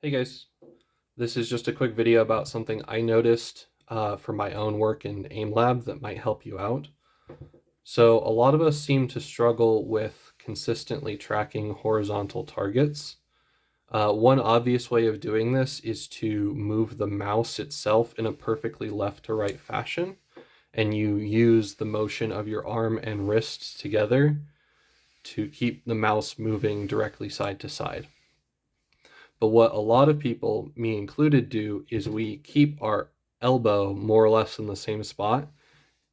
Hey guys, this is just a quick video about something I noticed for my own work in AimLab that might help you out. So a lot of us seem to struggle with consistently tracking horizontal targets. One obvious way of doing this is to move the mouse itself in a perfectly left to right fashion, and you use the motion of your arm and wrists together to keep the mouse moving directly side to side. But what a lot of people, me included, do is we keep our elbow more or less in the same spot,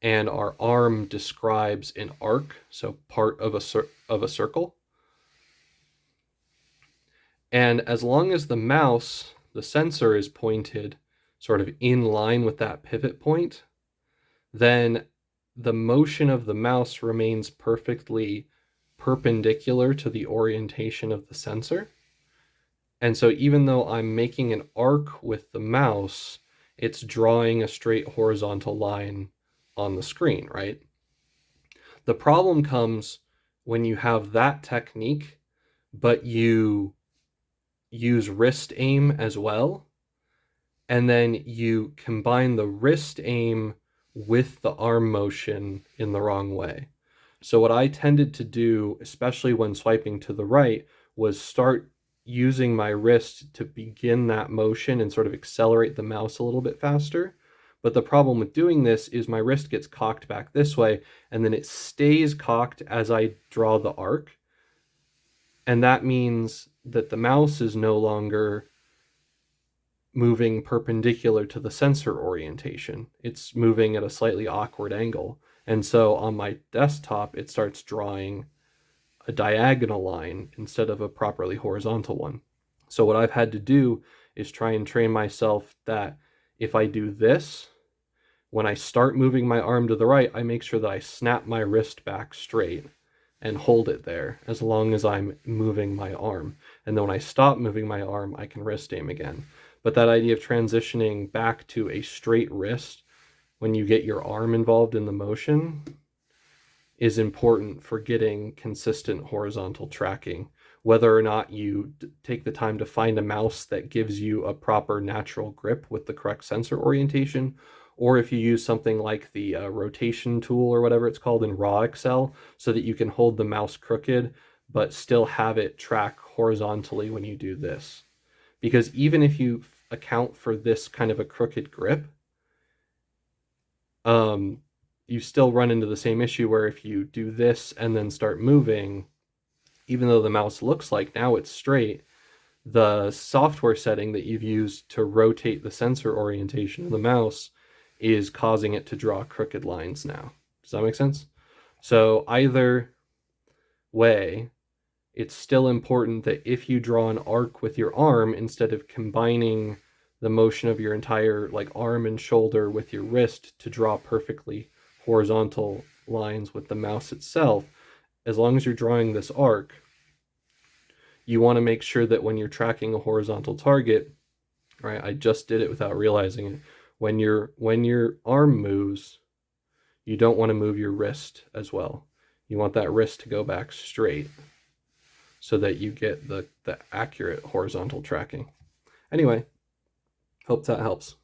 and our arm describes an arc, so part of a circle. And as long as the mouse, the sensor, is pointed sort of in line with that pivot point, then the motion of the mouse remains perfectly perpendicular to the orientation of the sensor. And so even though I'm making an arc with the mouse, it's drawing a straight horizontal line on the screen, right? The problem comes when you have that technique, but you use wrist aim as well, and then you combine the wrist aim with the arm motion in the wrong way. So what I tended to do, especially when swiping to the right, was start using my wrist to begin that motion and sort of accelerate the mouse a little bit faster. But the problem with doing this is my wrist gets cocked back this way, and then it stays cocked as I draw the arc. And that means that the mouse is no longer moving perpendicular to the sensor orientation. It's moving at a slightly awkward angle. And so on my desktop, it starts drawing a diagonal line instead of a properly horizontal one. So what I've had to do is try and train myself that if I do this, when I start moving my arm to the right, I make sure that I snap my wrist back straight and hold it there as long as I'm moving my arm. And then when I stop moving my arm, I can wrist aim again. But that idea of transitioning back to a straight wrist when you get your arm involved in the motion is important for getting consistent horizontal tracking. Whether or not you take the time to find a mouse that gives you a proper natural grip with the correct sensor orientation, or if you use something like the rotation tool or whatever it's called in raw Excel, so that you can hold the mouse crooked but still have it track horizontally when you do this. Because even if you account for this kind of a crooked grip, you still run into the same issue where if you do this and then start moving, even though the mouse looks like now it's straight, the software setting that you've used to rotate the sensor orientation of the mouse is causing it to draw crooked lines now. Does that make sense? So either way, it's still important that if you draw an arc with your arm, instead of combining the motion of your entire arm and shoulder with your wrist to draw perfectly horizontal lines with the mouse itself, as long as you're drawing this arc, you want to make sure that when you're tracking a horizontal target, right? I just did it without realizing it. When your arm moves, you don't want to move your wrist as well. You want that wrist to go back straight so that you get the accurate horizontal tracking. Anyway, hope that helps.